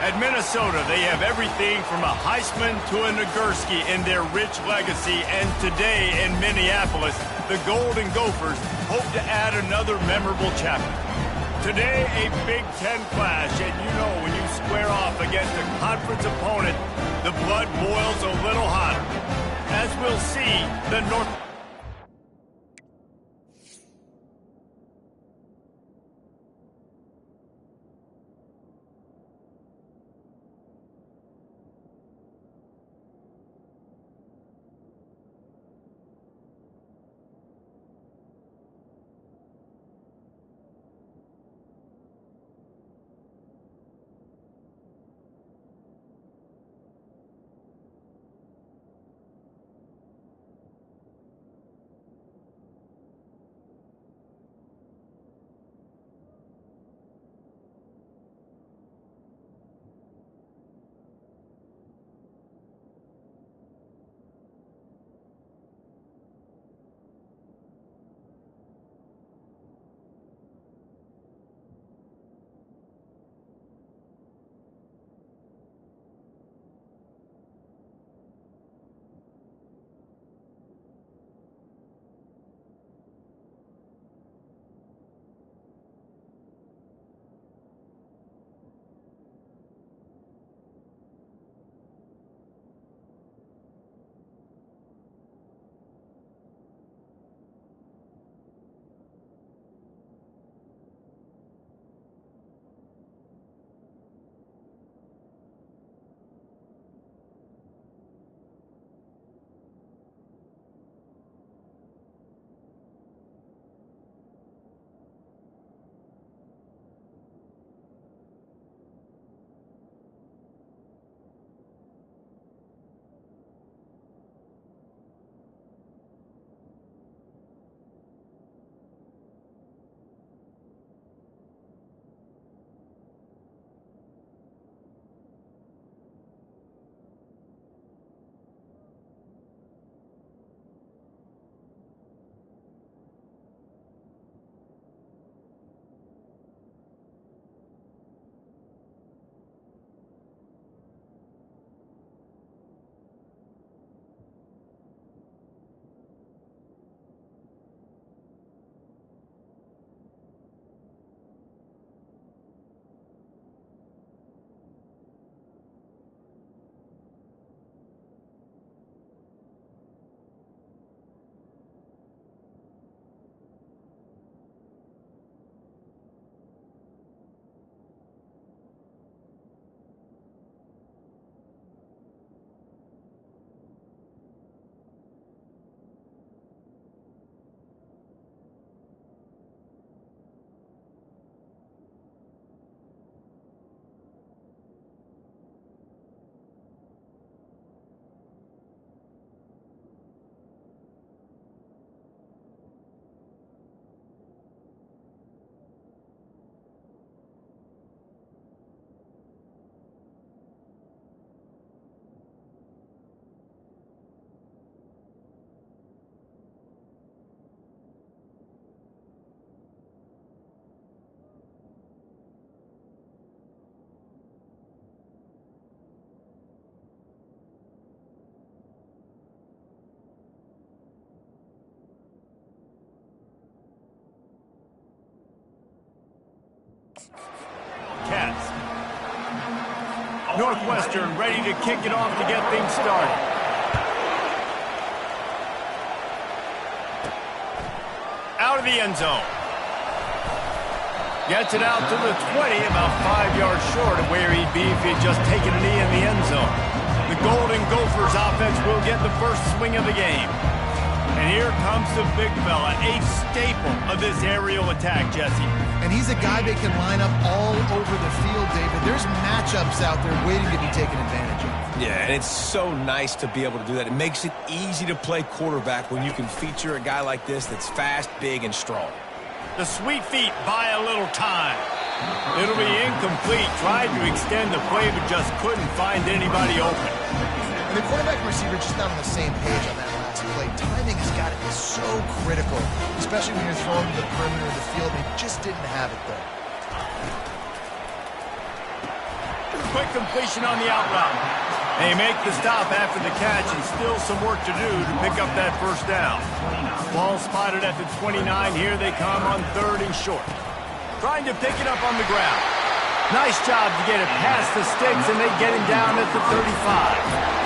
At Minnesota, they have everything from a Heisman to a Nagurski in their rich legacy, and today in Minneapolis, the Golden Gophers hope to add another memorable chapter. Today, a Big Ten clash, and you know when you square off against a conference opponent, the blood boils a little hotter. As we'll see, the North... Cats. Northwestern ready to kick it off to get things started. Out of the end zone. Gets it out to the 20, about 5 yards short of where he'd be if he had just taken a knee in the end zone. The Golden Gophers offense will get the first swing of the game. And here comes the big fella, a staple of this aerial attack, Jesse. And he's a guy that can line up all over the field, David. There's matchups out there waiting to be taken advantage of. Yeah, and it's so nice to be able to do that. It makes it easy to play quarterback when you can feature a guy like this that's fast, big, and strong. The sweet feet buy a little time. It'll be incomplete. Tried to extend the play, but just couldn't find anybody open. And the quarterback and receiver just not on the same page on that last play. Timing has got to be so critical, especially when you're throwing to the perimeter of the field. They just didn't have it there. quick completion on the out route. They make the stop after the catch, and still some work to do to pick up that first down. Ball spotted at the 29. Here they come on 3rd and short. Trying to pick it up on the ground. Nice job to get it past the sticks, and they get him down at the 35.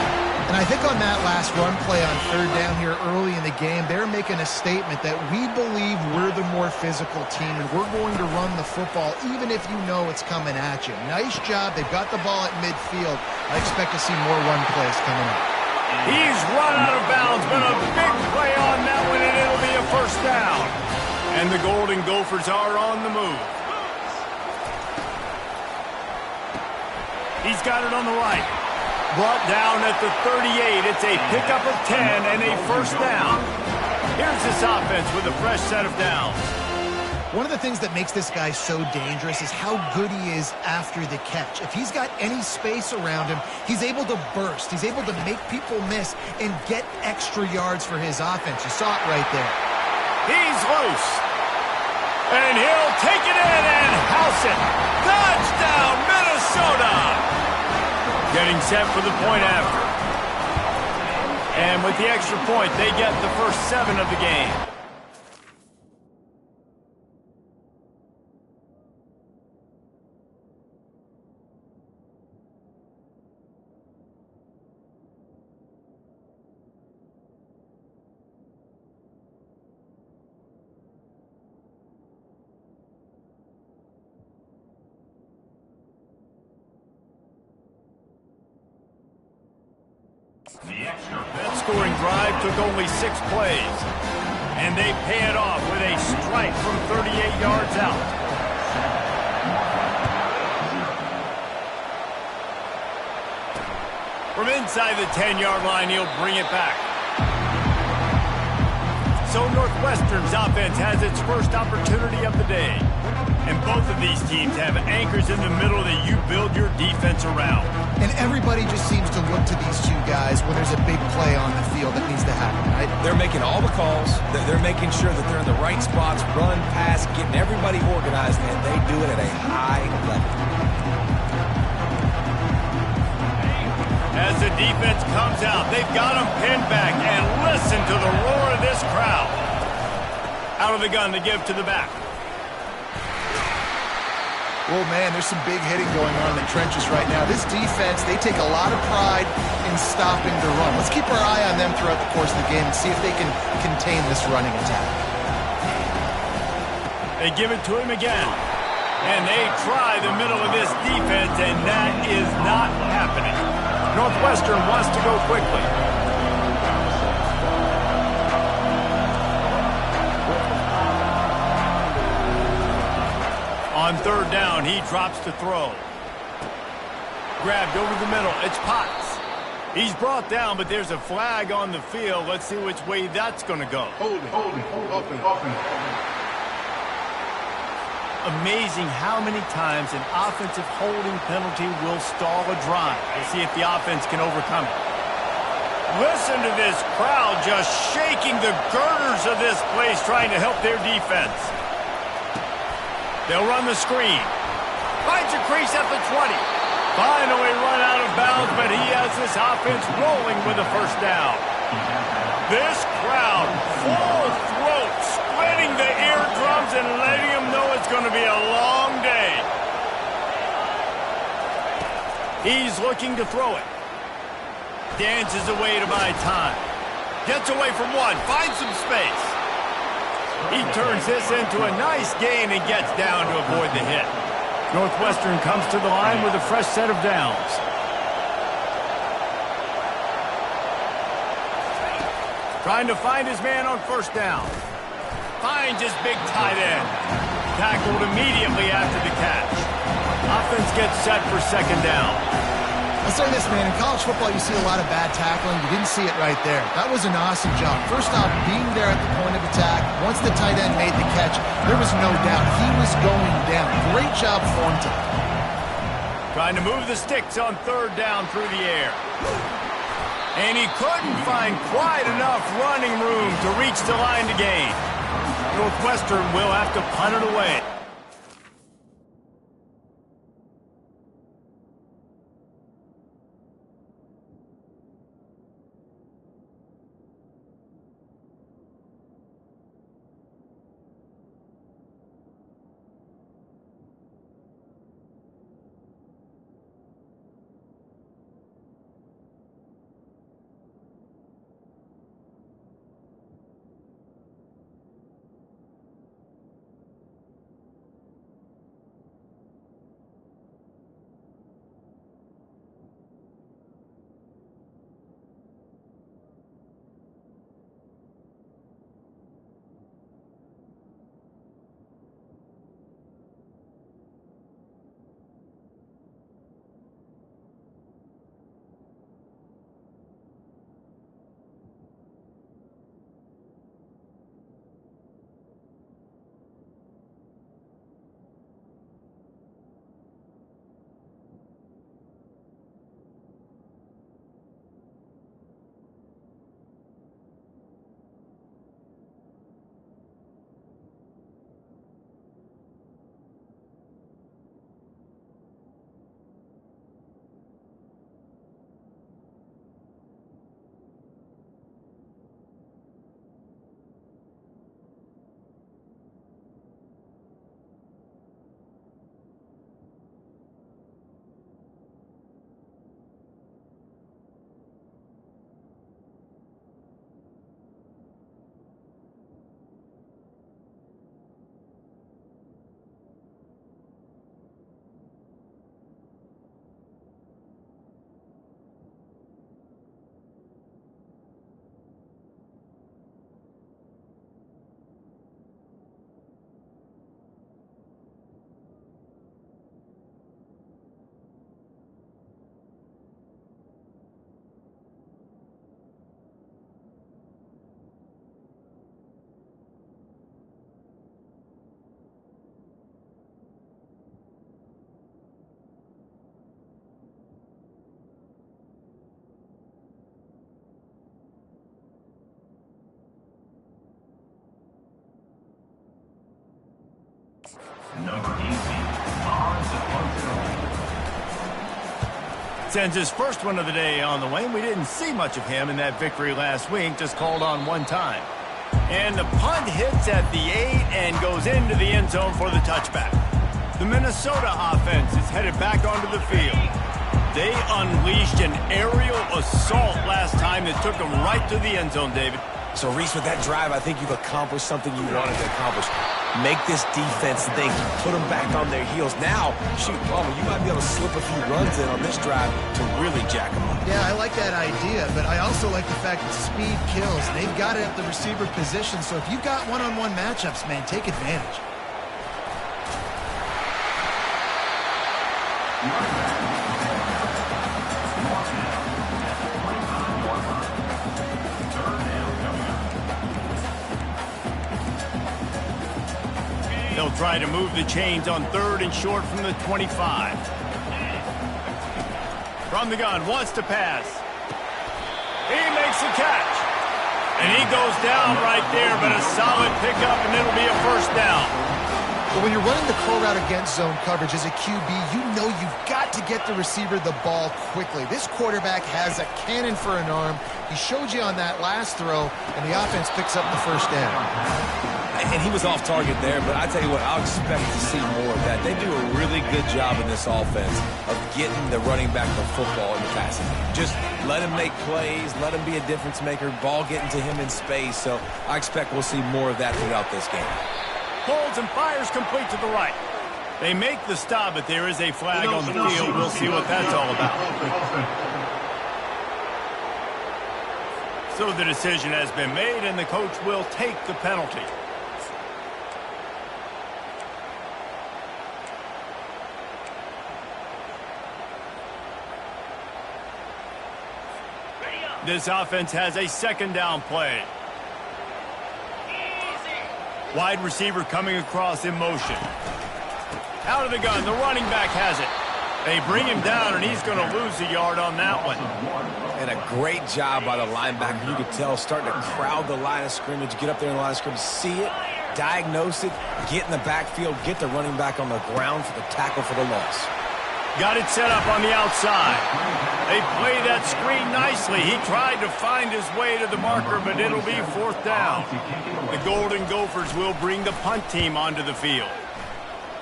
And I think on that last run play on 3rd down here early in the game, they're making a statement that we believe we're the more physical team and we're going to run the football even if you know it's coming at you. Nice job. They've got the ball at midfield. I expect to see more run plays coming up. He's run out of bounds, but a big play on that one, and it'll be a first down. And the Golden Gophers are on the move. He's got it on the right. Brought down at the 38. It's a pickup of 10 and a first down. Here's this offense with a fresh set of downs. One of the things that makes this guy so dangerous is how good he is after the catch. If he's got any space around him, he's able to burst. He's able to make people miss and get extra yards for his offense. You saw it right there. He's loose. And he'll take it in and house it. Touchdown, Minnesota! Getting set for the point after. And with the extra point, they get the first 7 of the game. That scoring drive took only 6 plays, and they pay it off with a strike from 38 yards out. From inside the 10-yard line, he'll bring it back. So Northwestern's offense has its first opportunity of the day. And both of these teams have anchors in the middle that you build your defense around. And everybody just seems to look to these two guys when there's a big play on the field that needs to happen, right? They're making all the calls. They're making sure that they're in the right spots, run, pass, getting everybody organized, and they do it at a high level. As the defense comes out, they've got them pinned back, and listen to the roar of this crowd. Out of the gun to give to the back. Oh, man, there's some big hitting going on in the trenches right now. This defense, they take a lot of pride in stopping the run. Let's keep our eye on them throughout the course of the game and see if they can contain this running attack. They give it to him again. And they try the middle of this defense, and that is not happening. Northwestern wants to go quickly. On 3rd down, he drops to throw. Grabbed over the middle. It's Potts. He's brought down, but there's a flag on the field. Let's see which way that's going to go. Holding. Amazing how many times an offensive holding penalty will stall a drive. We'll see if the offense can overcome it. Listen to this crowd just shaking the girders of this place, trying to help their defense. They'll run the screen. Finds a crease at the 20. Finally run out of bounds, but he has this offense rolling with a first down. This crowd, full throat, splitting the eardrums and letting them know it's going to be a long day. He's looking to throw it. Dances away to buy time. Gets away from one, finds some space. He turns this into a nice gain and gets down to avoid the hit. Northwestern comes to the line with a fresh set of downs. Trying to find his man on first down. Finds his big tight end. Tackled immediately after the catch. Offense gets set for 2nd down. I'll say this, man. In college football, you see a lot of bad tackling. You didn't see it right there. That was an awesome job. First off, being there at the point of attack. Once the tight end made the catch, there was no doubt he was going down. Great job for him today. Trying to move the sticks on 3rd down through the air. And he couldn't find quite enough running room to reach the line to gain. Northwestern will have to punt it away. Sends his first one of the day on the way. We didn't see much of him in that victory last week, just called on one time. And the punt hits at the 8 and goes into the end zone for the touchback. The Minnesota offense is headed back onto the field. They unleashed an aerial assault last time that took them right to the end zone, David. So, Reese, with that drive, I think you've accomplished something you wanted to accomplish. Make this defense think, put them back on their heels. Now, shoot, Palmer, you might be able to slip a few runs in on this drive to really jack them up. Yeah, I like that idea, but I also like the fact that speed kills. They've got it at the receiver position, so if you've got one-on-one matchups, man, take advantage. They'll try to move the chains on 3rd and short from the 25. From the gun, wants to pass. He makes the catch. And he goes down right there, but a solid pickup, and it'll be a first down. But when you're running the curl route against zone coverage as a QB, you know you've got to get the receiver the ball quickly. This quarterback has a cannon for an arm. He showed you on that last throw, and the offense picks up the first down. And he was off target there, but I tell you what, I'll expect to see more of that. They do a really good job in this offense of getting the running back the football in the passing game. Just let him make plays, let him be a difference maker, ball getting to him in space. So I expect we'll see more of that throughout this game. Holds and fires complete to the right. They make the stop, but there is a flag on the field. We'll see what that's all about. So the decision has been made, and the coach will take the penalty. This offense has a second down play. Wide receiver coming across in motion. Out of the gun, the running back has it. They bring him down, and he's going to lose a yard on that one. And a great job by the linebacker. You could tell, starting to crowd the line of scrimmage, get up there in the line of scrimmage, see it, diagnose it, get in the backfield, get the running back on the ground for the tackle for the loss. Got it set up on the outside. They play that screen nicely. He tried to find his way to the marker, but it'll be 4th down. The Golden Gophers will bring the punt team onto the field.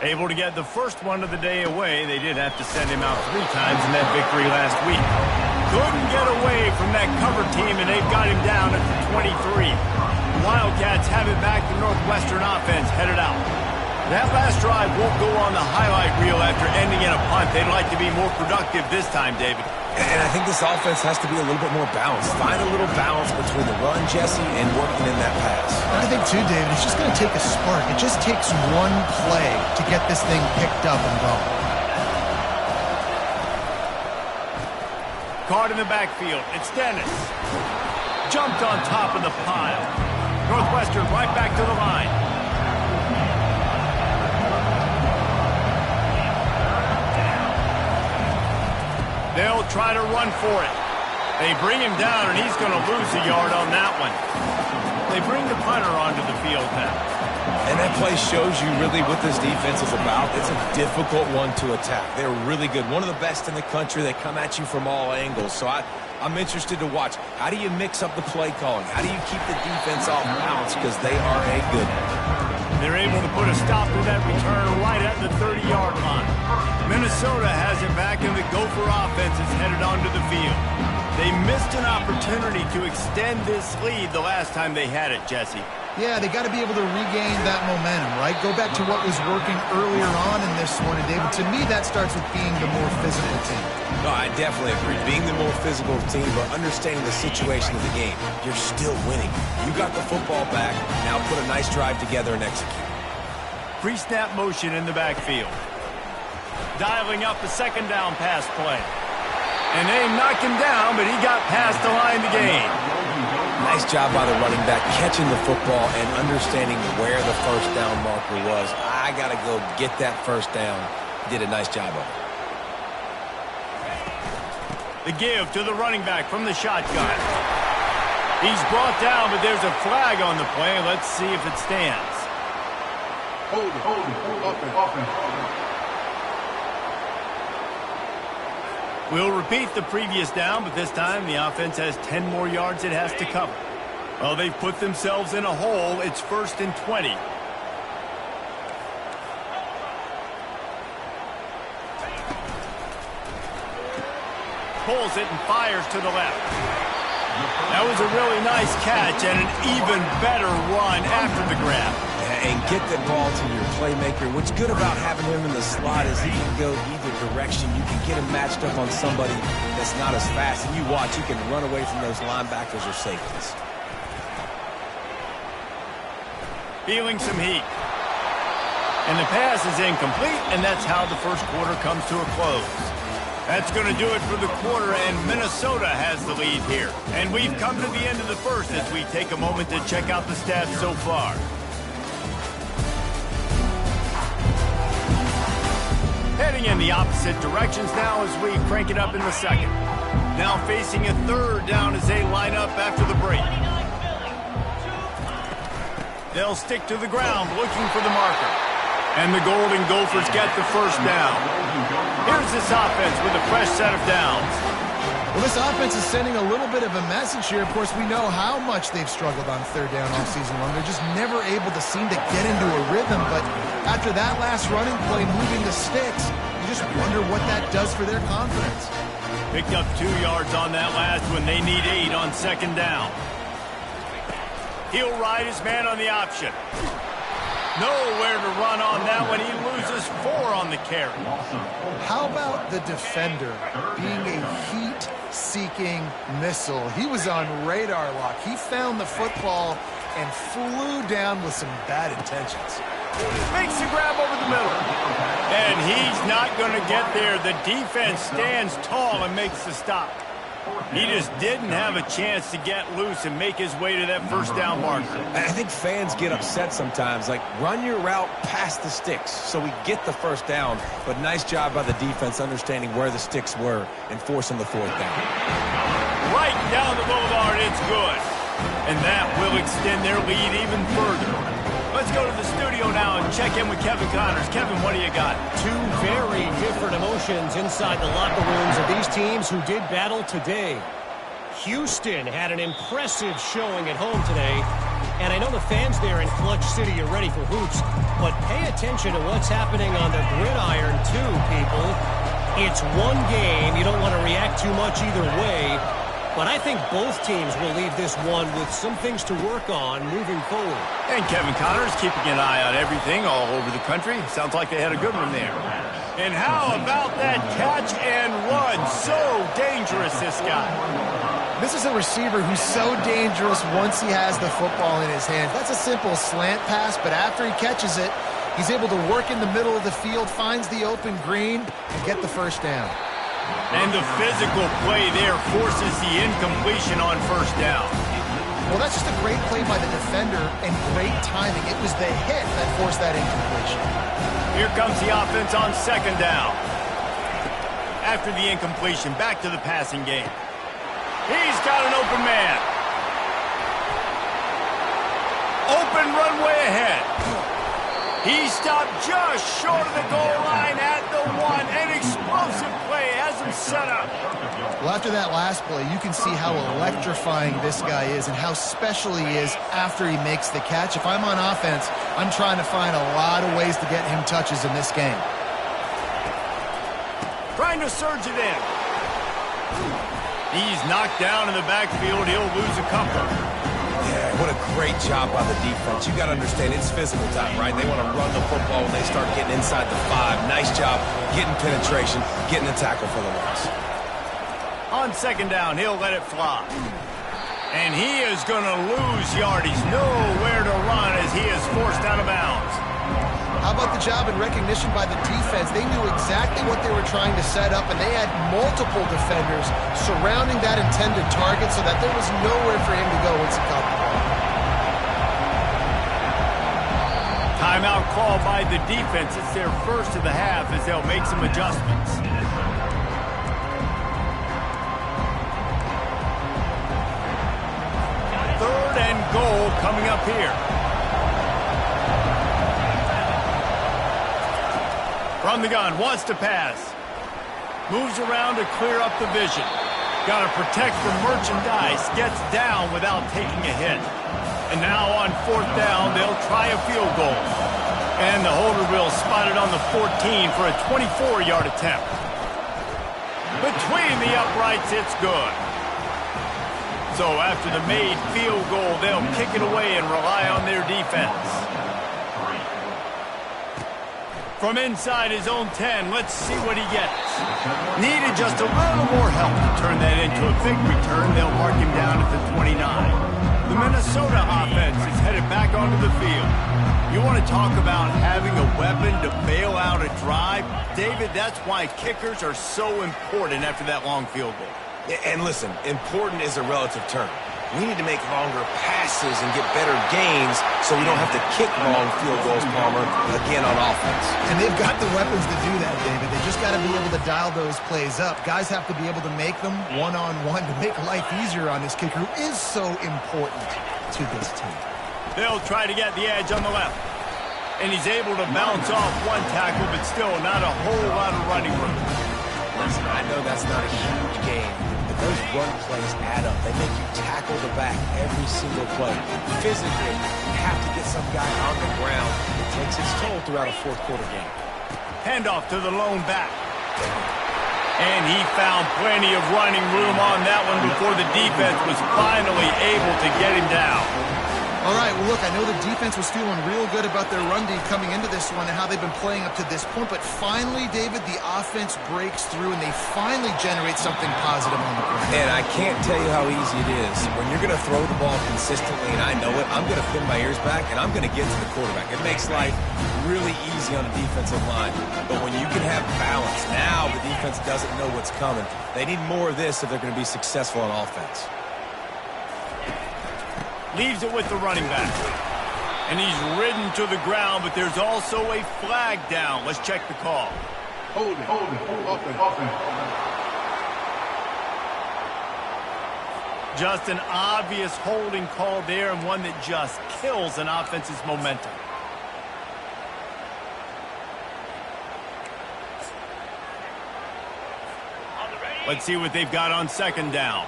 Able to get the first one of the day away. They did have to send him out 3 times in that victory last week. Couldn't get away from that cover team, and they've got him down at the 23. Wildcats have it back. The Northwestern offense headed out. That last drive won't go on the highlight reel after ending in a punt. They'd like to be more productive this time, David. And I think this offense has to be a little bit more balanced. Find a little balance between the run, Jesse, and working in that pass. I think, too, David, it's just going to take a spark. It just takes one play to get this thing picked up and going. Caught in the backfield. It's Dennis. Jumped on top of the pile. Northwestern right back to the line. They'll try to run for it. They bring him down, and he's going to lose a yard on that one. They bring the punter onto the field now. And that play shows you really what this defense is about. It's a difficult one to attack. They're really good. One of the best in the country. They come at you from all angles. So I'm interested to watch. How do you mix up the play calling? How do you keep the defense off balance? Because they are a good one. They're able to put a stop to that return right at the 30-yard line. Minnesota has it back, and the Gopher offense is headed onto the field. They missed an opportunity to extend this lead the last time they had it, Jesse. Yeah, they got to be able to regain that momentum, right? Go back to what was working earlier on in this one. And, David, to me, that starts with being the more physical team. No, I definitely agree. Being the more physical team, but understanding the situation of the game. You're still winning. You got the football back. Now put a nice drive together and execute. Pre-snap motion in the backfield. Dialing up the second down pass play. And they knocked him down, but he got past the line to gain. Nice job by the running back, catching the football and understanding where the first down marker was. I got to go get that first down. Did a nice job of it. The give to the running back from the shotgun. He's brought down, but there's a flag on the play. Let's see if it stands. We'll repeat the previous down, but this time the offense has 10 more yards it has to cover. Well, they've put themselves in a hole. It's 1st and 20. Pulls it and fires to the left. That was a really nice catch and an even better run after the grab. And get the ball to your playmaker. What's good about having him in the slot is he can go either direction. You can get him matched up on somebody that's not as fast. And you watch, he can run away from those linebackers or safeties. Feeling some heat. And the pass is incomplete, and that's how the first quarter comes to a close. That's going to do it for the quarter, and Minnesota has the lead here. And we've come to the end of the first as we take a moment to check out the stats so far. Heading in the opposite directions now as we crank it up in the second. Now facing a 3rd down as they line up after the break. They'll stick to the ground looking for the marker. And the Golden Gophers get the first down. Here's this offense with a fresh set of downs. Well, this offense is sending a little bit of a message here. Of course, we know how much they've struggled on 3rd down all season long. They're just never able to seem to get into a rhythm. But after that last running play, moving the sticks, you just wonder what that does for their confidence. Picked up 2 yards on that last one. They need 8 on 2nd down. He'll ride his man on the option. Nowhere to run on that one. He loses 4 on the carry. How about the defender being a heat-seeking missile? He was on radar lock. He found the football and flew down with some bad intentions. Makes the grab over the middle. And he's not going to get there. The defense stands tall and makes the stop. He just didn't have a chance to get loose and make his way to that first down marker. I think fans get upset sometimes. Like, run your route past the sticks so we get the first down. But nice job by the defense understanding where the sticks were and forcing the 4th down. Right down the boulevard, it's good. And that will extend their lead even further. Let's go to the studio now and check in with Kevin Connors. Kevin, what do you got? 2 very different emotions inside the locker rooms of these teams who did battle today. Houston had an impressive showing at home today, and I know the fans there in Clutch City are ready for hoops, but pay attention to what's happening on the gridiron too, people. It's one game. You don't want to react too much either way. But I think both teams will leave this one with some things to work on moving forward. And Kevin Connors keeping an eye on everything all over the country. Sounds like they had a good one there. And how about that catch and run? So dangerous, this guy. This is a receiver who's so dangerous once he has the football in his hands. That's a simple slant pass, but after he catches it, he's able to work in the middle of the field, finds the open green, and get the first down. And the physical play there forces the incompletion on first down. Well, that's just a great play by the defender and great timing. It was the hit that forced that incompletion. Here comes the offense on 2nd down. After the incompletion, back to the passing game. He's got an open man. Open runway ahead. He stopped just short of the goal line at the 1. An explosive play has him set up. Well, after that last play, you can see how electrifying this guy is and how special he is after he makes the catch. If I'm on offense, I'm trying to find a lot of ways to get him touches in this game. Trying to surge it in. He's knocked down in the backfield. He'll lose a couple. Yeah, what a great job by the defense. You got to understand, it's physical time, right? They want to run the football when they start getting inside the 5. Nice job getting penetration, getting a tackle for the loss. On 2nd down, he'll let it fly. And he is going to lose yardage. Nowhere to run as he is forced out of bounds. How about the job and recognition by the defense? They knew exactly what they were trying to set up, and they had multiple defenders surrounding that intended target so that there was nowhere for him to go once he caught the ball. Timeout call by the defense. It's their first of the half as they'll make some adjustments. Third and goal coming up here. From the gun, wants to pass. Moves around to clear up the vision. Got to protect the merchandise. Gets down without taking a hit. And now on 4th down, they'll try a field goal. And the holder will spot it on the 14 for a 24-yard attempt. Between the uprights, it's good. So after the made field goal, they'll kick it away and rely on their defense. From inside his own 10, let's see what he gets. Needed just a little more help to turn that into a big return. They'll mark him down at the 29. The Minnesota offense is headed back onto the field. You want to talk about having a weapon to bail out a drive? David, that's why kickers are so important after that long field goal. And listen, important is a relative term. We need to make longer passes and get better gains so we don't have to kick long field goals, Palmer, again on offense. And they've got the weapons to do that, David. They just got to be able to dial those plays up. Guys have to be able to make them one-on-one to make life easier on this kicker who is so important to this team. They'll try to get the edge on the left. And he's able to bounce off one tackle, but still not a whole lot of running room. Listen, I know that's not a huge game. Those run plays add up. They make you tackle the back every single play. Physically, you have to get some guy on the ground. It takes its toll throughout a fourth-quarter game. Handoff to the lone back. And he found plenty of running room on that one before the defense was finally able to get him down. All right, well, look, I know the defense was feeling real good about their run D coming into this one and how they've been playing up to this point, but finally, David, the offense breaks through and they finally generate something positive on the ground. And I can't tell you how easy it is. When you're going to throw the ball consistently, and I know it, I'm going to pin my ears back and I'm going to get to the quarterback. It makes life really easy on the defensive line. But when you can have balance, now the defense doesn't know what's coming. They need more of this if they're going to be successful on offense. Leaves it with the running back. And he's ridden to the ground, but there's also a flag down. Let's check the call. Hold it. Offense. Just an obvious holding call there, and one that just kills an offense's momentum. Let's see what they've got on 2nd down.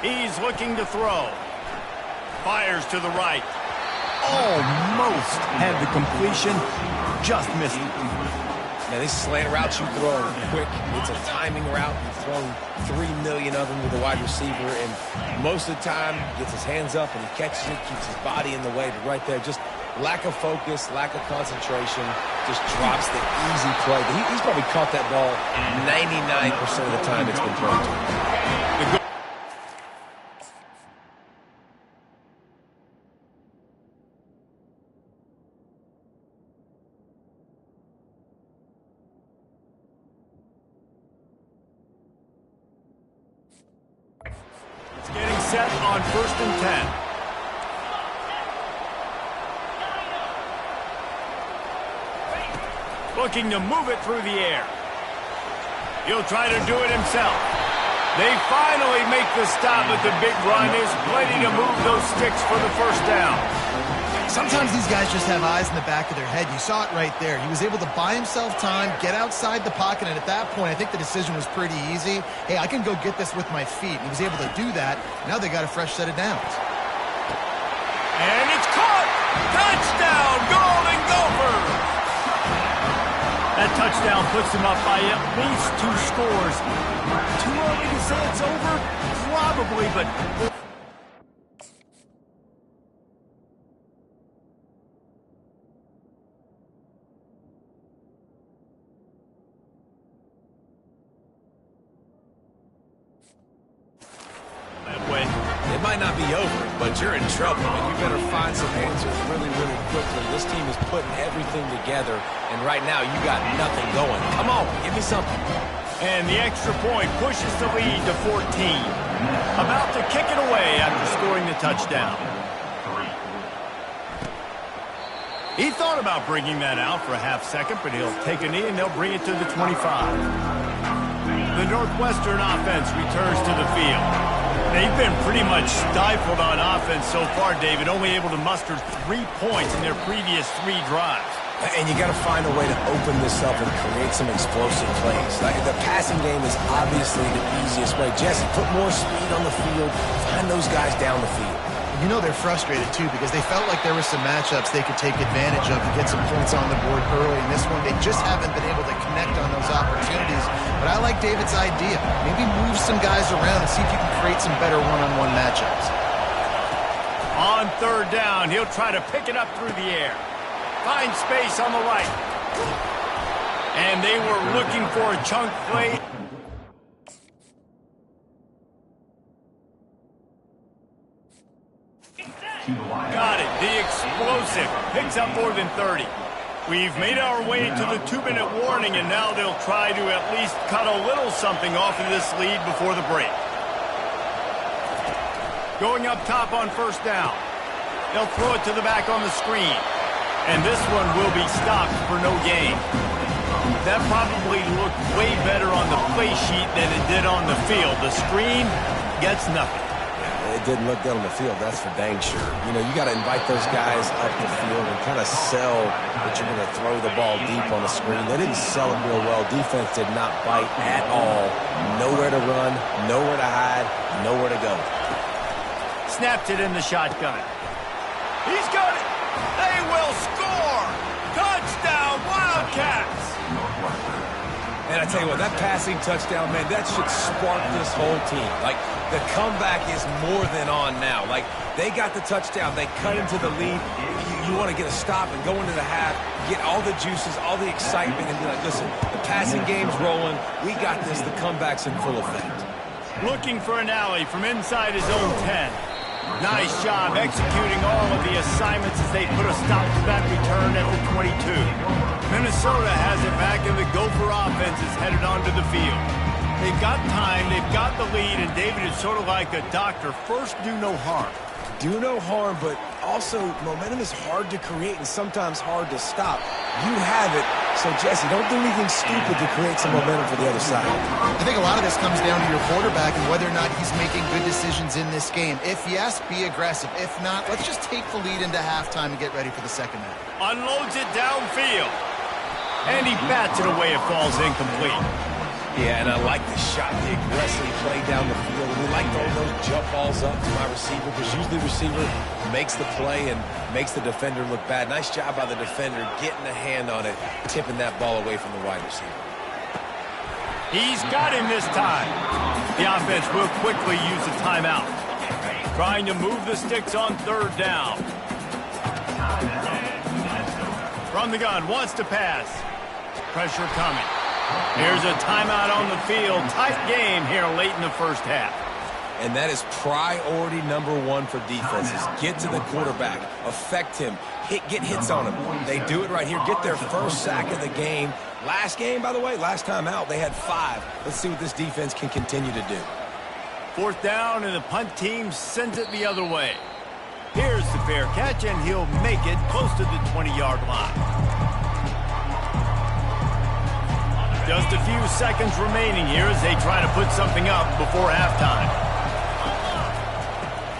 He's looking to throw. Fires to the right. Almost had the completion. Just missed it. Now, these slant routes you throw are quick. It's a timing route. You've thrown 3 million of them to the wide receiver, and most of the time, gets his hands up and he catches it, keeps his body in the way. But right there, just lack of focus, lack of concentration, just drops the easy play. But he's probably caught that ball 99% of the time it's been thrown to him. Set on 1st and 10. Looking to move it through the air. He'll try to do it himself. They finally make the stop, but the big run is plenty to move those sticks for the 1st down. Sometimes these guys just have eyes in the back of their head. You saw it right there. He was able to buy himself time, get outside the pocket, and at that point, I think the decision was pretty easy. Hey, I can go get this with my feet. And he was able to do that. Now they got a fresh set of downs. And it's caught! Touchdown, Golden Gophers! That touchdown puts them up by at least 2 scores. Too early to say it's over? Probably, but... It might not be over, but you're in trouble, and you better find some answers really, really quickly. This team is putting everything together, and right now you got nothing going. Come on, give me something. And the extra point pushes the lead to 14. About to kick it away after scoring the touchdown. He thought about bringing that out for a half second, but he'll take a knee and they'll bring it to the 25. The Northwestern offense returns to the field. They've been pretty much stifled on offense so far, David, only able to muster 3 points in their previous 3 drives. And you got to find a way to open this up and create some explosive plays. Like the passing game is obviously the easiest way. Jesse, put more speed on the field. Find those guys down the field. You know they're frustrated, too, because they felt like there were some matchups they could take advantage of to get some points on the board early. In this one, they just haven't been able to connect on those opportunities. But I like David's idea. Maybe move some guys around and see if you can create some better one-on-one matchups. On third down, he'll try to pick it up through the air. Find space on the right. And they were looking for a chunk play. Got it. The explosive picks up more than 30. We've made our way to the 2-minute warning, and now they'll try to at least cut a little something off of this lead before the break. Going up top on first down. They'll throw it to the back on the screen. And this one will be stopped for no gain. That probably looked way better on the play sheet than it did on the field. The screen gets nothing. It didn't look good on the field, that's for dang sure. You know, you got to invite those guys up the field and kind of sell that you're going to throw the ball deep on the screen. They didn't sell it real well. Defense did not bite at all. Nowhere to run, nowhere to hide, nowhere to go. Snapped it in the shotgun. He's got it. They will score. Touchdown, Wildcats. And I tell you what, that passing touchdown, man, that should spark this whole team. Like, the comeback is more than on now. Like, they got the touchdown. They cut into the lead. You want to get a stop and go into the half, get all the juices, all the excitement, and be like, listen, the passing game's rolling. We got this. The comeback's in full effect. Looking for an alley from inside his own 10. Nice job executing all of the assignments as they put a stop to that return at the 22. Minnesota has it back, and the Gopher offense is headed onto the field. They've got time, they've got the lead, and David is sort of like a doctor. First, do no harm. Do no harm, but also momentum is hard to create and sometimes hard to stop. You have it, so Jesse, don't do anything stupid to create some momentum for the other side. I think a lot of this comes down to your quarterback and whether or not he's making good decisions in this game. If yes, be aggressive. If not, let's just take the lead into halftime and get ready for the second half. Unloads it downfield. And he bats it away. It falls incomplete. Yeah, and I like the shot, the aggressive play down the field. And we like throwing those jump balls up to my receiver because usually the receiver makes the play and makes the defender look bad. Nice job by the defender getting a hand on it, tipping that ball away from the wide receiver. He's got him this time. The offense will quickly use a timeout. Trying to move the sticks on third down. From the gun, wants to pass. Pressure coming. Here's a timeout on the field. Tight game here late in the first half. And that is priority #1 for defenses. Get to the quarterback. Affect him. Get hits on him. They do it right here. Get their first sack of the game. Last game, by the way, last time out, they had 5. Let's see what this defense can continue to do. Fourth down, and the punt team sends it the other way. Here's the fair catch, and he'll make it close to the 20-yard line. Just a few seconds remaining here as they try to put something up before halftime.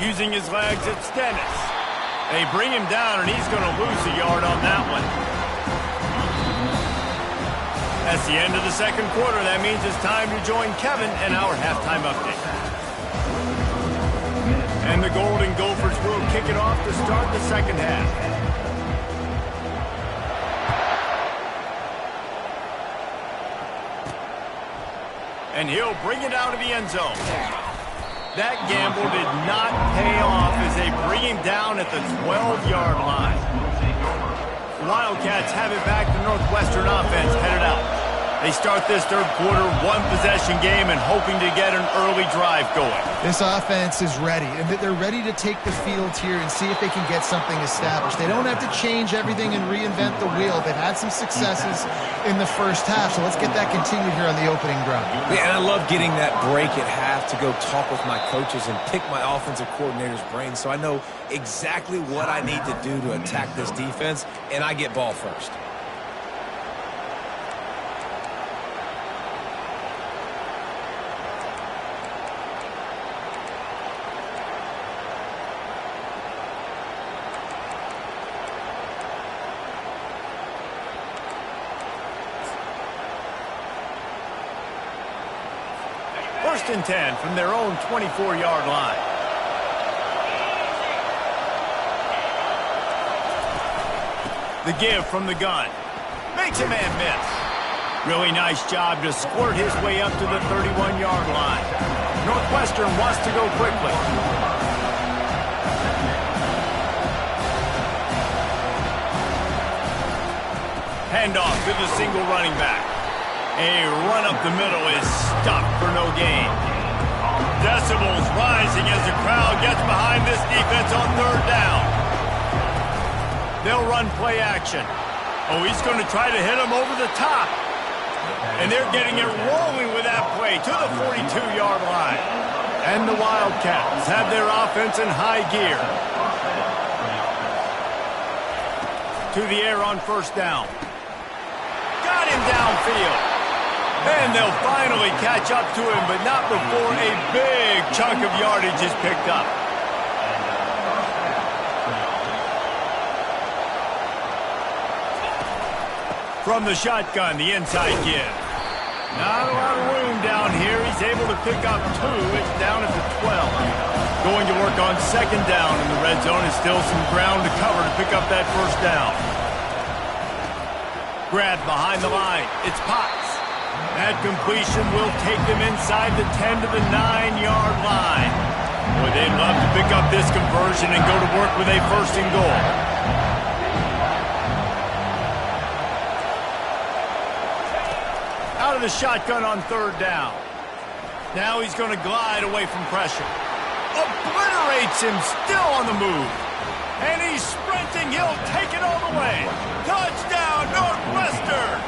Using his legs, it's Dennis. They bring him down, and he's going to lose a yard on that one. That's the end of the second quarter. That means it's time to join Kevin in our halftime update. And the Golden Gophers will kick it off to start the second half. And he'll bring it out of the end zone. That gamble did not pay off as they bring him down at the 12-yard line. The Wildcats have it back. The Northwestern offense headed out. They start this third quarter, one-possession game and hoping to get an early drive going. This offense is ready, and they're ready to take the field here and see if they can get something established. They don't have to change everything and reinvent the wheel. They've had some successes in the first half, so let's get that continued here on the opening drive. Yeah, and I love getting that break at half to go talk with my coaches and pick my offensive coordinator's brain so I know exactly what I need to do to attack this defense, and I get ball first. First and 10 from their own 24-yard line. The give from the gun. Makes a man miss. Really nice job to squirt his way up to the 31-yard line. Northwestern wants to go quickly. Handoff to the single running back. A run up the middle is stopped for no gain. Decibels rising as the crowd gets behind this defense on third down. They'll run play action. Oh, he's going to try to hit him over the top. And they're getting it rolling with that play to the 42-yard line. And the Wildcats have their offense in high gear. To the air on first down. Got him downfield. And they'll finally catch up to him, but not before a big chunk of yardage is picked up. From the shotgun, the inside give. Not a lot of room down here. He's able to pick up 2. It's down at the 12. Going to work on second down in the red zone. Is still some ground to cover to pick up that first down. Grab behind the line. It's Potts. That completion will take them inside the 10 to the 9-yard line. Boy, they'd love to pick up this conversion and go to work with a first and goal. Out of the shotgun on third down. Now he's going to glide away from pressure. Obliterates him, still on the move. And he's sprinting. He'll take it all the way. Touchdown, Northwestern!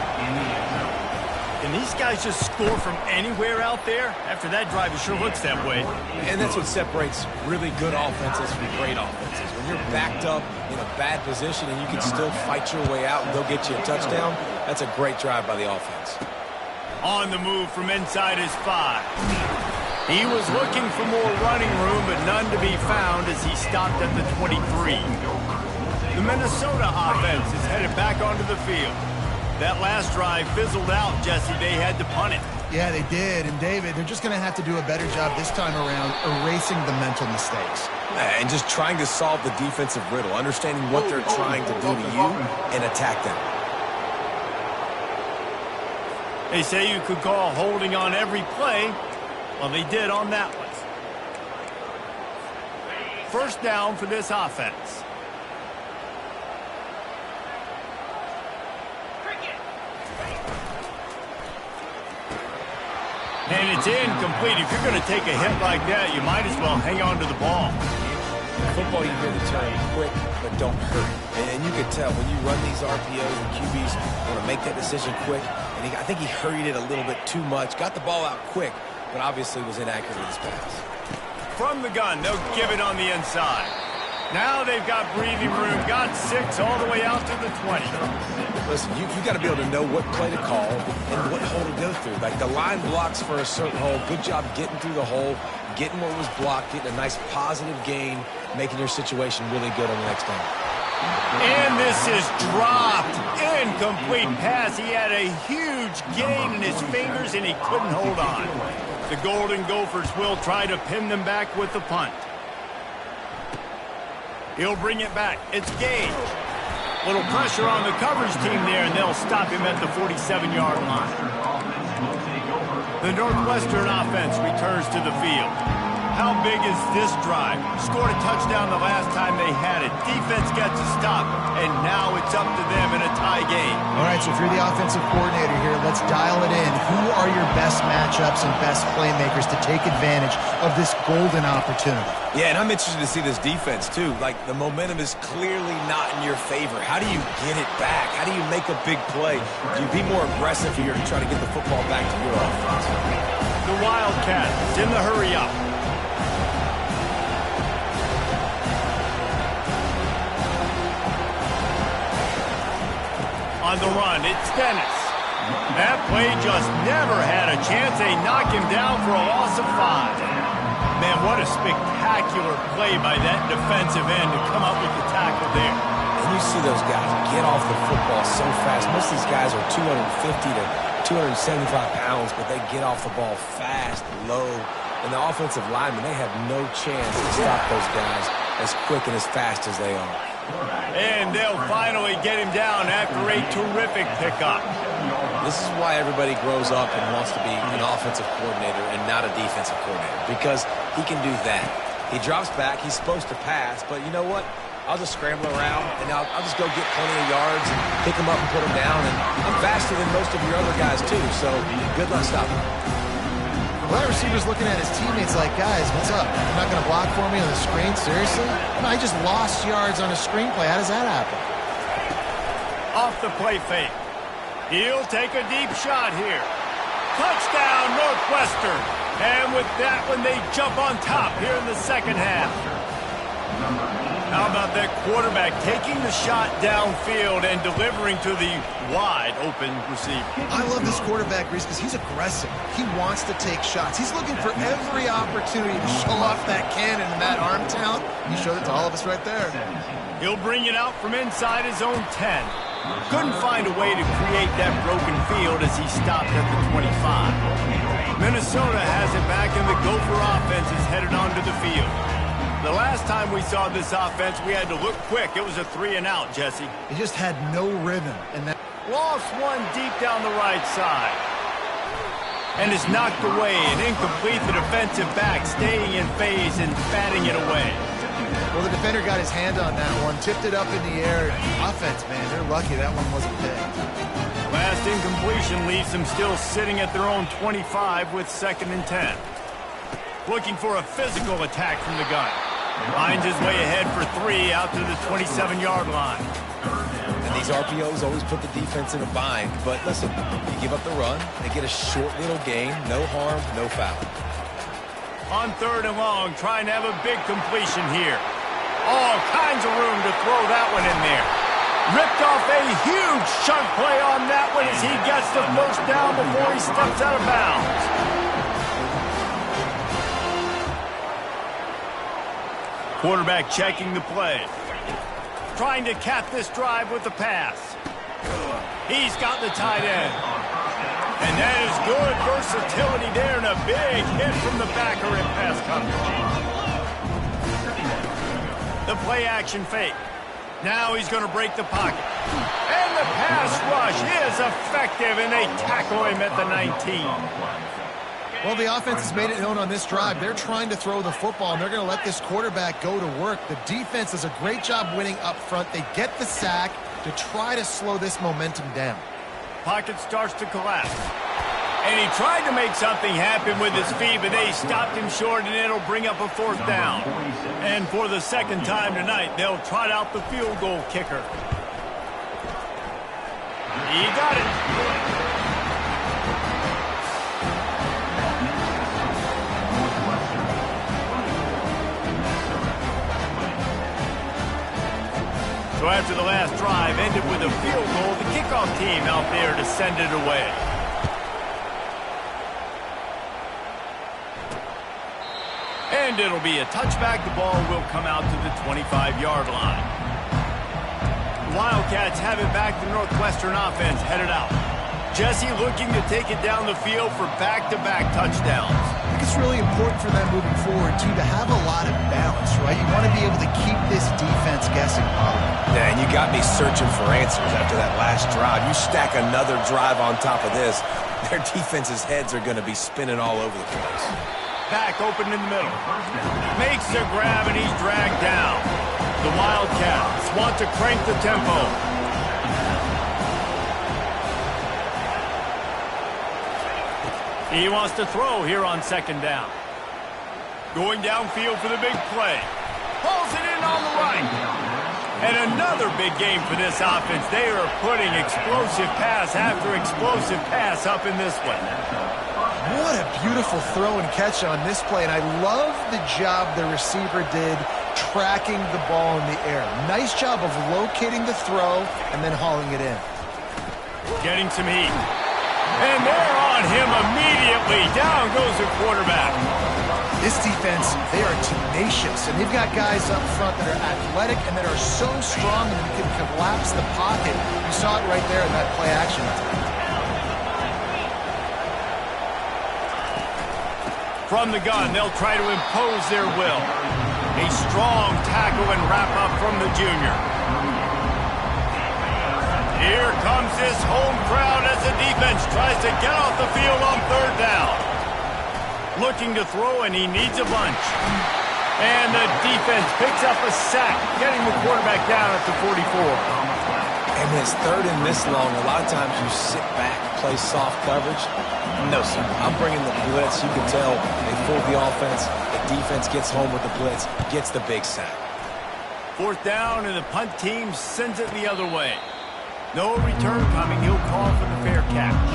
Can these guys just score from anywhere out there? After that drive, it sure looks that way. And that's what separates really good offenses from great offenses. When you're backed up in a bad position and you can still fight your way out and go get you a touchdown, that's a great drive by the offense. On the move from inside his 5. He was looking for more running room, but none to be found as he stopped at the 23. The Minnesota offense is headed back onto the field. That last drive fizzled out, Jesse. They had to punt it. Yeah, they did. And, David, they're just going to have to do a better job this time around erasing the mental mistakes. And just trying to solve the defensive riddle, understanding what they're trying to do to you and attack them. They say you could call holding on every play. Well, they did on that one. First down for this offense. And it's incomplete. If you're going to take a hit like that, you might as well hang on to the ball. In football, you hear the term quick, but don't hurt. And you can tell when you run these RPOs and QBs want to make that decision quick. And I think he hurried it a little bit too much. Got the ball out quick, but obviously was inaccurate with his pass. From the gun, they'll give it on the inside. Now they've got breathing room. Got 6 all the way out to the 20. Listen, you got to be able to know what play to call and what hole to go through. Like the line blocks for a certain hole. Good job getting through the hole, getting what was blocked, getting a nice positive gain, making your situation really good on the next down. And this is dropped. Incomplete pass. He had a huge gain in his fingers, and he couldn't hold on. The Golden Gophers will try to pin them back with the punt. He'll bring it back. It's Gage. Little pressure on the coverage team there, and they'll stop him at the 47-yard line. The Northwestern offense returns to the field. How big is this drive? Scored a touchdown the last time they had it. Defense gets a stop, and now it's up to them in a tie game. All right, so if you're the offensive coordinator here, let's dial it in. Who are your best matchups and best playmakers to take advantage of this golden opportunity? Yeah, and I'm interested to see this defense, too. Like, the momentum is clearly not in your favor. How do you get it back? How do you make a big play? Do you be more aggressive here to try to get the football back to your offense? The Wildcats in the hurry-up. On the run, it's Dennis. That play just never had a chance. They knock him down for a loss of 5. Man, what a spectacular play by that defensive end to come up with the tackle there. And you see those guys get off the football so fast. Most of these guys are 250 to 275 pounds, but they get off the ball fast, low. And the offensive linemen, they have no chance to stop those guys as quick and as fast as they are. And they'll finally get him down after a terrific pickup. This is why everybody grows up and wants to be an offensive coordinator and not a defensive coordinator, because he can do that. He drops back. He's supposed to pass, but you know what? I'll just scramble around, and I'll just go get plenty of yards and pick him up and put him down. And I'm faster than most of your other guys, too, so good luck stopping him. Well, that receiver's looking at his teammates like, guys, what's up? You're not going to block for me on the screen? Seriously? No, I just lost yards on a screenplay. How does that happen? Off the play fake. He'll take a deep shot here. Touchdown, Northwestern. And with that one, they jump on top here in the second half. How about that quarterback taking the shot downfield and delivering to the wide-open receiver? I love this quarterback, Reese, because he's aggressive. He wants to take shots. He's looking for every opportunity to show off that cannon and that arm talent. He showed it to all of us right there. He'll bring it out from inside his own 10. Couldn't find a way to create that broken field as he stopped at the 25. Minnesota has it back, and the Gopher offense is headed onto the field. The last time we saw this offense, we had to look quick. It was a 3-and-out, Jesse. He just had no rhythm. And that lost one deep down the right side. And is knocked away and incomplete. The defensive back staying in phase and batting it away. Well, the defender got his hand on that one, tipped it up in the air. Offense, man, they're lucky that one wasn't picked. Last incompletion leaves them still sitting at their own 25 with 2nd and 10. Looking for a physical attack from the gun. Finds his way ahead for 3 out to the 27-yard line. And these RPOs always put the defense in a bind. But listen, you give up the run, they get a short little gain, no harm, no foul. On 3rd and long, trying to have a big completion here. All kinds of room to throw that one in there. Ripped off a huge chunk play on that one as he gets the first down before he steps out of bounds. Quarterback checking the play. Trying to cap this drive with the pass. He's got the tight end. And that is good versatility there and a big hit from the backer in pass coverage. The play action fake. Now he's going to break the pocket. And the pass rush is effective, and they tackle him at the 19. Well, the offense has made it known on this drive. They're trying to throw the football, and they're going to let this quarterback go to work. The defense does a great job winning up front. They get the sack to try to slow this momentum down. Pocket starts to collapse. And he tried to make something happen with his feet, but they stopped him short, and it'll bring up a 4th down. And for the 2nd time tonight, they'll trot out the field goal kicker. He got it. So after the last drive ended with a field goal, the kickoff team out there to send it away. And it'll be a touchback. The ball will come out to the 25-yard line. The Wildcats have it back. The Northwestern offense headed out. Jesse looking to take it down the field for back-to-back touchdowns. I think it's really important for them moving forward, too, to have a lot of balance, right? You want to be able to keep this defense guessing. Yeah, and you got me searching for answers after that last drive. You stack another drive on top of this, their defense's heads are going to be spinning all over the place. back open in the middle. Makes the grab, and he's dragged down. The Wildcats want to crank the tempo. He wants to throw here on second down. Going downfield for the big play. Pulls it in on the right. And another big game for this offense. They are putting explosive pass after explosive pass up in this one. What a beautiful throw and catch on this play. And I love the job the receiver did tracking the ball in the air. Nice job of locating the throw and then hauling it in. Getting some heat. And they're on him immediately. Down goes the quarterback. This defense, they are tenacious, and they've got guys up front that are athletic and that are so strong that they can collapse the pocket. You saw it right there in that play action attempt. From the gun, they'll try to impose their will. A strong tackle and wrap-up from the junior. Here comes this home crowd as the defense tries to get off the field on third down. Looking to throw, and he needs a bunch. And the defense picks up a sack, getting the quarterback down at the 44. And when it's third and this long, a lot of times you sit back, play soft coverage. No, sir. I'm bringing the blitz. You can tell they fool the offense. The defense gets home with the blitz, gets the big sack. Fourth down, and the punt team sends it the other way. No return coming. He'll call for the fair catch.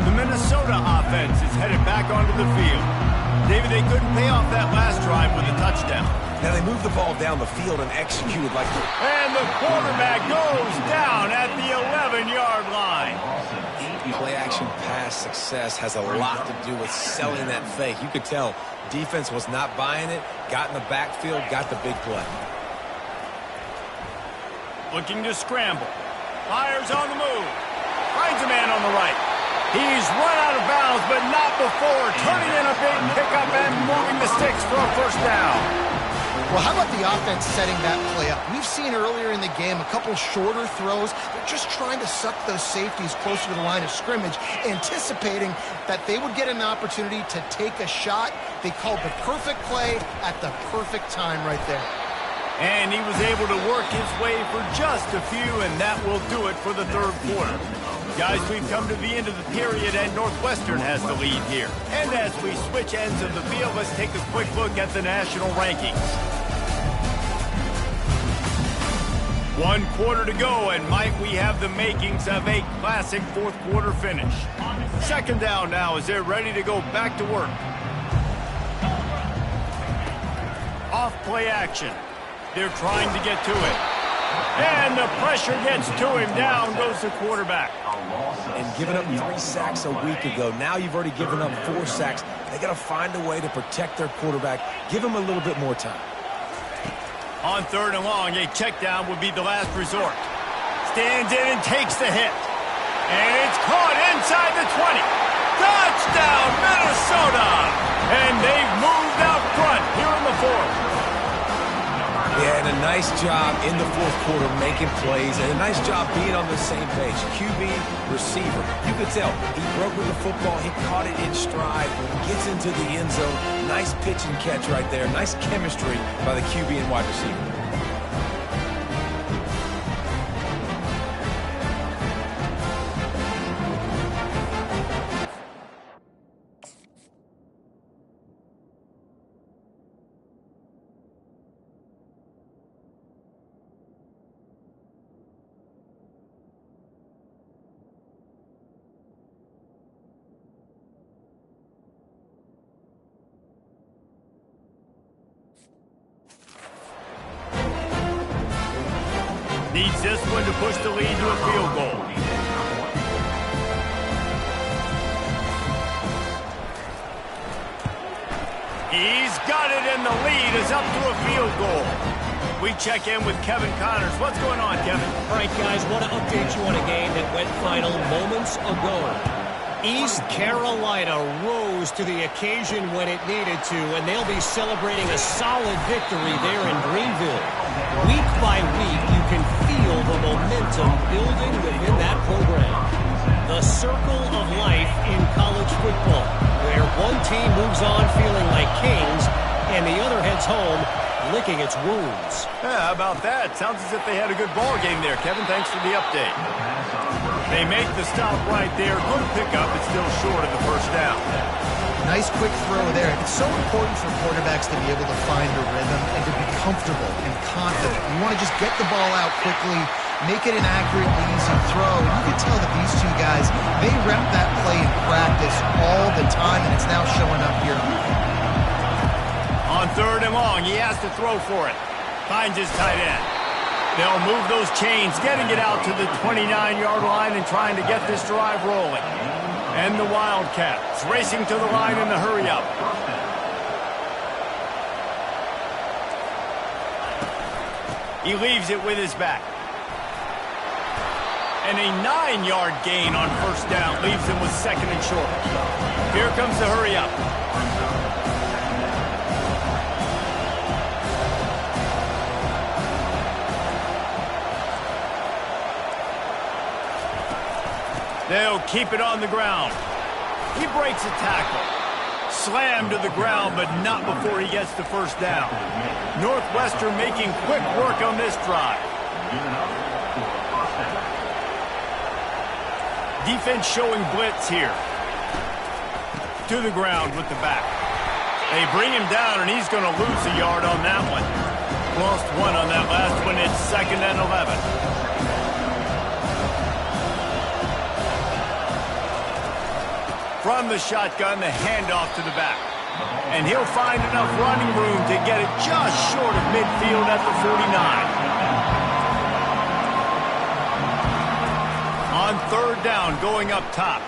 The Minnesota offense is headed back onto the field. David, they couldn't pay off that last drive with a touchdown. Now they moved the ball down the field and executed like... And the quarterback goes down at the 11-yard line. Play-action pass success has a lot to do with selling that fake. You could tell defense was not buying it, got in the backfield, got the big play. Looking to scramble. Fires on the move. Finds a man on the right. He's run out of bounds, but not before turning in a big pickup and moving the sticks for a first down. Well, how about the offense setting that play up? We've seen earlier in the game a couple shorter throws. They're just trying to suck those safeties closer to the line of scrimmage, anticipating that they would get an opportunity to take a shot. They called the perfect play at the perfect time right there. And he was able to work his way for just a few, and that will do it for the third quarter. Guys, we've come to the end of the period, and Northwestern has the lead here. And as we switch ends of the field, let's take a quick look at the national rankings. 1 quarter to go, and might we have the makings of a classic fourth quarter finish. Second down now as they're ready to go back to work. Off play action. They're trying to get to it. And the pressure gets to him. Down goes the quarterback. And giving up 3 sacks a week ago. Now you've already given up 4 sacks. They got to find a way to protect their quarterback. Give him a little bit more time. On third and long, a check down would be the last resort. Stands in and takes the hit. And it's caught inside the 20. Touchdown, Minnesota! And they've moved out front here in the fourth. Yeah, and a nice job in the fourth quarter making plays, and a nice job being on the same page. QB, receiver. You could tell he broke with the football. He caught it in stride. Gets into the end zone. Nice pitch and catch right there. Nice chemistry by the QB and wide receiver. Needs this one to push the lead to a field goal. He's got it, and the lead is up to a field goal. We check in with Kevin Connors. What's going on, Kevin? All right, guys, want to update you on a game that went final moments ago. East Carolina rose to the occasion when it needed to, and they'll be celebrating a solid victory there in Greenville. Week by week, you can feel the momentum building within that program. The circle of life in college football, where one team moves on feeling like kings and the other heads home licking its wounds. Yeah, how about that? Sounds as if they had a good ball game there, Kevin. Thanks for the update. They make the stop right there. Good pickup, but still short of the first down. Nice quick throw there. It's so important for quarterbacks to be able to find a rhythm and to be comfortable and confident. You want to just get the ball out quickly, make it an accurate, easy throw. And you can tell that these two guys, they rep that play in practice all the time, and it's now showing up here. On 3rd and long, he has to throw for it. Finds his tight end. They'll move those chains, getting it out to the 29-yard line and trying to get this drive rolling. And the Wildcats racing to the line in the hurry-up. He leaves it with his back. And a 9-yard gain on first down leaves him with 2nd and short. Here comes the hurry-up. They'll keep it on the ground. He breaks a tackle. Slammed to the ground, but not before he gets the first down. Northwestern making quick work on this drive. Defense showing blitz here. To the ground with the back. They bring him down, and he's going to lose a yard on that one. Lost 1 on that last one. It's 2nd and 11. From the shotgun, the handoff to the back. And he'll find enough running room to get it just short of midfield at the 49. On 3rd down, going up top.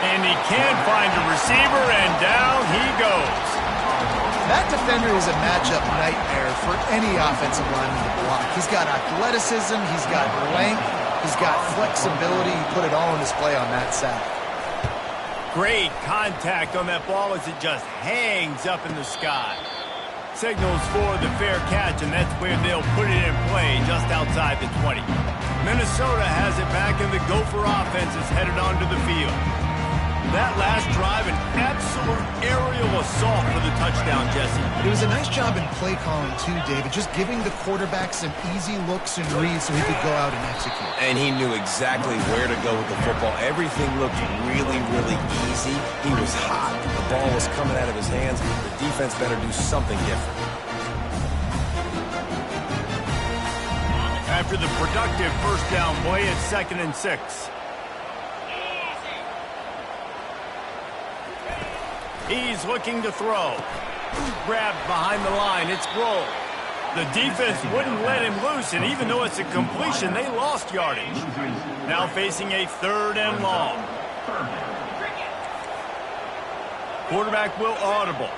And he can't find a receiver, and down he goes. That defender is a matchup nightmare for any offensive lineman to block. He's got athleticism, he's got length, he's got flexibility. He put it all on display on that sack. Great contact on that ball as it just hangs up in the sky. Signals for the fair catch, and that's where they'll put it in play just outside the 20. Minnesota has it back, and the Gopher offense is headed onto the field. That last drive, an absolute aerial assault for the touchdown, Jesse. It was a nice job in play calling, too, David, just giving the quarterback some easy looks and reads so he could go out and execute. And he knew exactly where to go with the football. Everything looked really, really easy. He was hot. The ball was coming out of his hands. The defense better do something different. After the productive first down play, it's 2nd and 6. He's looking to throw. Grabbed behind the line. It's Grohl. The defense wouldn't let him loose, and even though it's a completion, they lost yardage. Now facing a 3rd and long. Quarterback will audible.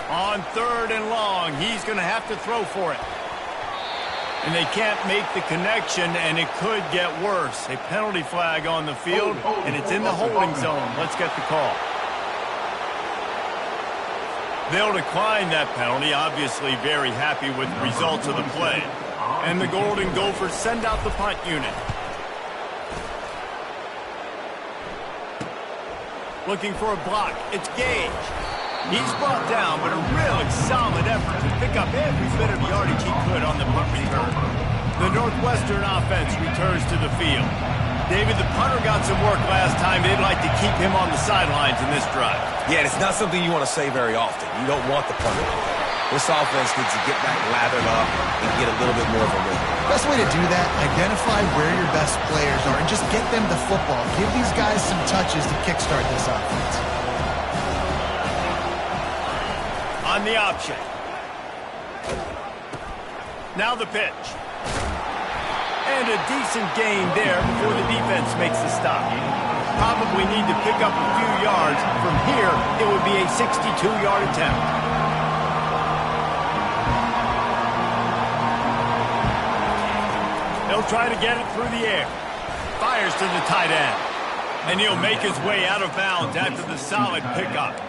On 3rd and long, he's going to have to throw for it. And they can't make the connection, and it could get worse. A penalty flag on the field, and it's in the holding zone. Let's get the call. They'll decline that penalty, obviously very happy with the results of the play. And the Golden Gophers send out the punt unit. Looking for a block. It's Gage. He's brought down, but a really solid effort to pick up every bit of yardage he could on the punt return. The Northwestern offense returns to the field. David, the punter got some work last time. They'd like to keep him on the sidelines in this drive. Yeah, and it's not something you want to say very often. You don't want the punter. This offense needs to get back lathered up and get a little bit more of a rhythm. Best way to do that, identify where your best players are and just get them the football. Give these guys some touches to kickstart this offense. On the option. Now the pitch. And a decent gain there before the defense makes the stop. Probably need to pick up a few yards. From here, it would be a 62-yard attempt. They'll try to get it through the air. Fires to the tight end. And he'll make his way out of bounds after the solid pickup.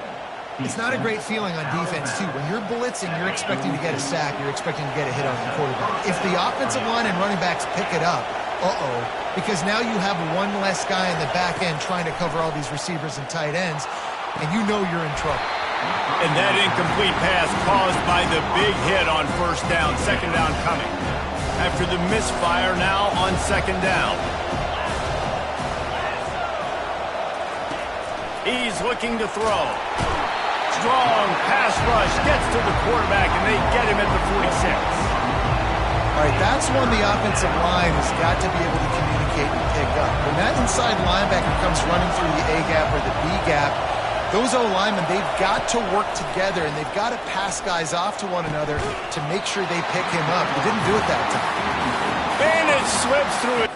It's not a great feeling on defense, too. When you're blitzing, you're expecting to get a sack. You're expecting to get a hit on the quarterback. If the offensive line and running backs pick it up, because now you have one less guy in the back end trying to cover all these receivers and tight ends, and you know you're in trouble. And that incomplete pass caused by the big hit on first down. Second down coming. After the misfire now on second down. He's looking to throw. Strong pass rush gets to the quarterback, and they get him at the 46. All right, that's one the offensive line has got to be able to communicate and pick up. When that inside linebacker comes running through the A gap or the B gap, those O-linemen, they've got to work together, and they've got to pass guys off to one another to make sure they pick him up. They didn't do it that time. And it slips through it.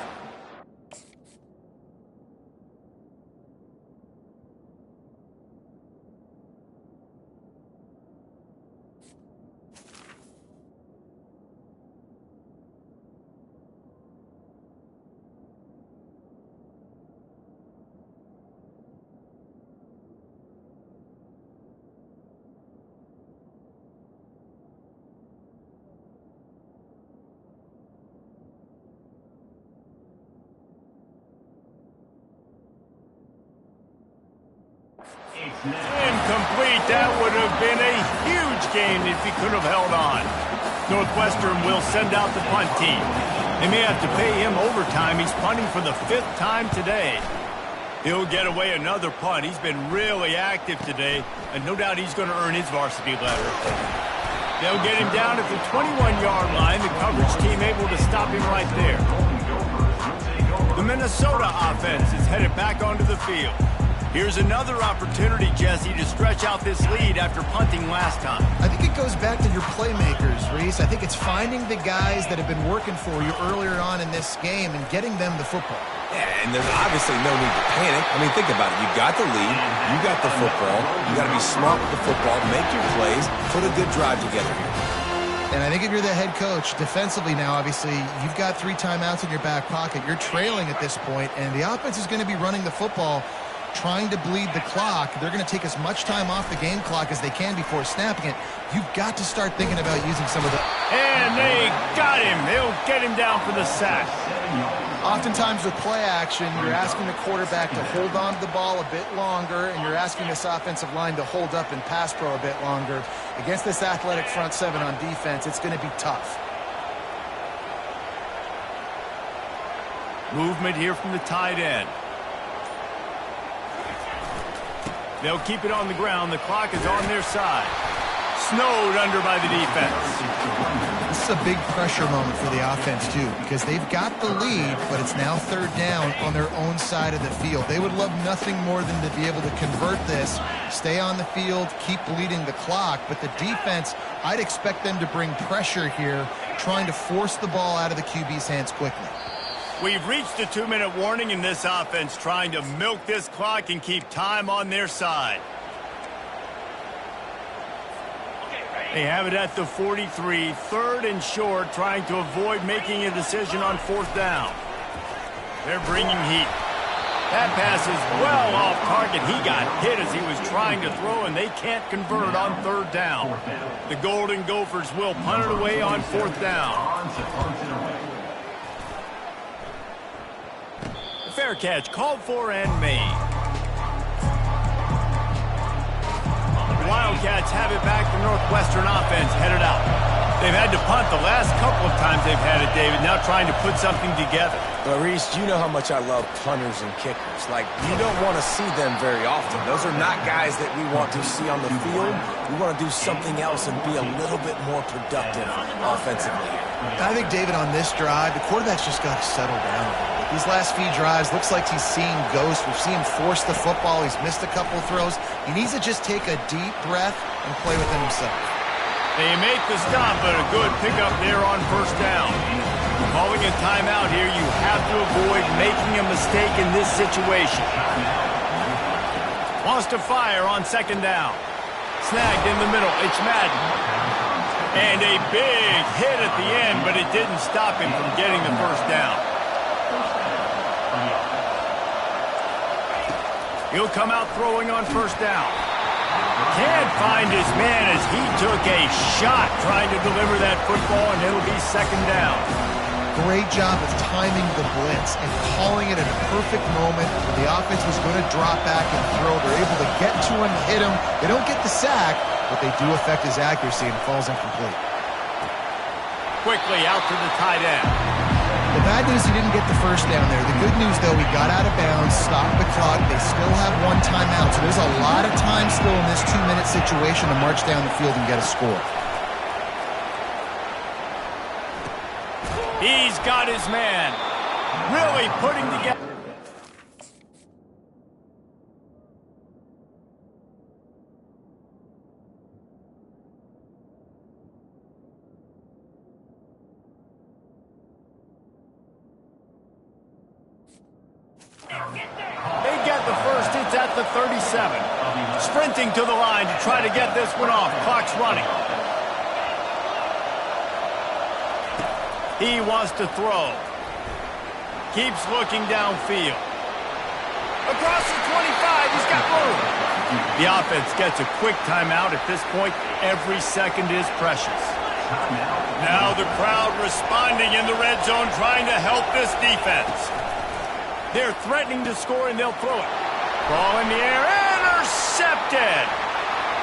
Incomplete. That would have been a huge gain if he could have held on. Northwestern will send out the punt team. They may have to pay him overtime. He's punting for the 5th time today. He'll get away another punt. He's been really active today, and no doubt he's going to earn his varsity letter. They'll get him down at the 21-yard line. The coverage team able to stop him right there. The Minnesota offense is headed back onto the field. Here's another opportunity, Jesse, to stretch out this lead after punting last time. I think it goes back to your playmakers, Reese. I think it's finding the guys that have been working for you earlier on in this game and getting them the football. Yeah, and there's obviously no need to panic. I mean, think about it. You got the lead. You got the football. You got to be smart with the football, make your plays, put a good drive together here. And I think if you're the head coach, defensively now, obviously, you've got 3 timeouts in your back pocket. You're trailing at this point, and the offense is going to be running the football, trying to bleed the clock. They're going to take as much time off the game clock as they can before snapping it. You've got to start thinking about using some of the... And they got him. They'll get him down for the sack. Oftentimes with play action, you're asking the quarterback to hold on to the ball a bit longer, and you're asking this offensive line to hold up and pass pro a bit longer. Against this athletic front 7 on defense, it's going to be tough. Movement here from the tight end. They'll keep it on the ground. The clock is on their side. Snowed under by the defense. This is a big pressure moment for the offense, too, because they've got the lead, but it's now 3rd down on their own side of the field. They would love nothing more than to be able to convert this, stay on the field, keep bleeding the clock. But the defense, I'd expect them to bring pressure here, trying to force the ball out of the QB's hands quickly. We've reached the 2-minute warning in this offense, trying to milk this clock and keep time on their side. They have it at the 43, 3rd and short, trying to avoid making a decision on 4th down. They're bringing heat. That pass is well off target. He got hit as he was trying to throw, and they can't convert on 3rd down. The Golden Gophers will punt it away on 4th down. Fair catch called for and made. The Wildcats have it back. The Northwestern offense headed out. They've had to punt the last couple of times they've had it, David, now trying to put something together. But, Reese, you know how much I love punters and kickers. Like, you don't want to see them very often. Those are not guys that we want to see on the field. We want to do something else and be a little bit more productive offensively. I think, David, on this drive, the quarterback's just got to settle down a little bit. These last few drives, looks like he's seeing ghosts. We've seen him force the football. He's missed a couple of throws. He needs to just take a deep breath and play within himself. They make the stop, but a good pickup there on 1st down. Calling a timeout here, you have to avoid making a mistake in this situation. Wants to fire on 2nd down. Snagged in the middle. It's Madden. And a big hit at the end, but it didn't stop him from getting the 1st down. He'll come out throwing on 1st down. Can't find his man as he took a shot trying to deliver that football, and it'll be 2nd down. great job of timing the blitz and calling it at a perfect moment when the offense was going to drop back and throw. They're able to get to him, hit him. They don't get the sack, but they do affect his accuracy and falls incomplete. Quickly out to the tight end. The bad news, he didn't get the first down there. The good news, though, he got out of bounds, stopped the clock. They still have one timeout, so there's a lot of time still in this 2-minute situation to march down the field and get a score. He's got his man. Really putting together. They get the first. It's at the 37. Sprinting to the line to try to get this one off. Clock's running. He wants to throw. Keeps looking downfield. Across the 25. He's got room. The offense gets a quick timeout. At this point, every second is precious. Now the crowd responding in the red zone, trying to help this defense. They're threatening to score, and they'll throw it. Ball in the air. Intercepted.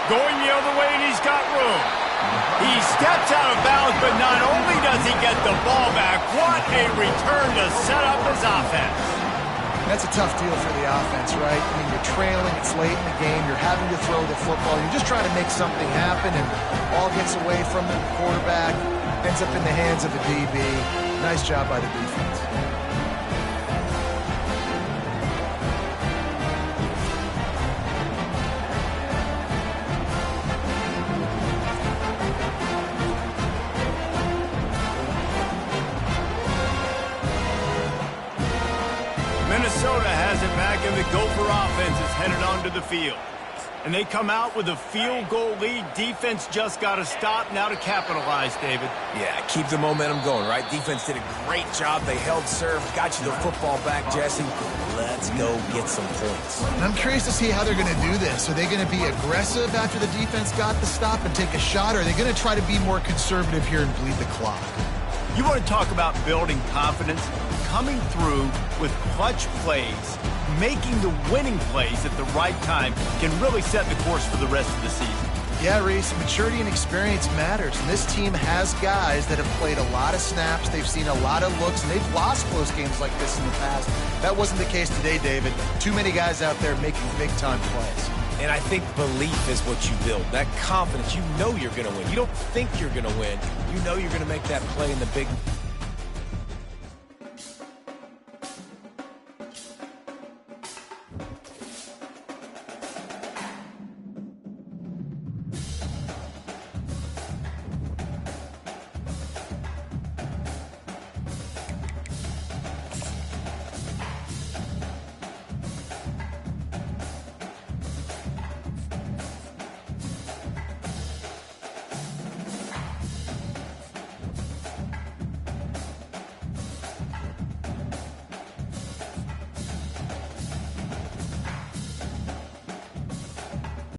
Going the other way, and he's got room. He steps out of bounds, but not only does he get the ball back, what a return to set up his offense. That's a tough deal for the offense, right? I mean, you're trailing, it's late in the game, you're having to throw the football, you're just trying to make something happen, and ball gets away from the quarterback, ends up in the hands of a DB. Nice job by the defense. Minnesota has it back, and the Gopher offense is headed onto the field. And they come out with a field goal lead. Defense just got to stop now to capitalize, David. Yeah, keep the momentum going, right? Defense did a great job. They held serve, got you the football back, Jesse. Let's go get some points. And I'm curious to see how they're going to do this. Are they going to be aggressive after the defense got the stop and take a shot, or are they going to try to be more conservative here and bleed the clock? You want to talk about building confidence? Coming through with clutch plays, making the winning plays at the right time can really set the course for the rest of the season. Yeah, Reese, maturity and experience matters. And this team has guys that have played a lot of snaps. They've seen a lot of looks, and they've lost close games like this in the past. That wasn't the case today, David. Too many guys out there making big-time plays. And I think belief is what you build. That confidence, you know you're going to win. You don't think you're going to win. You know you're going to make that play in the big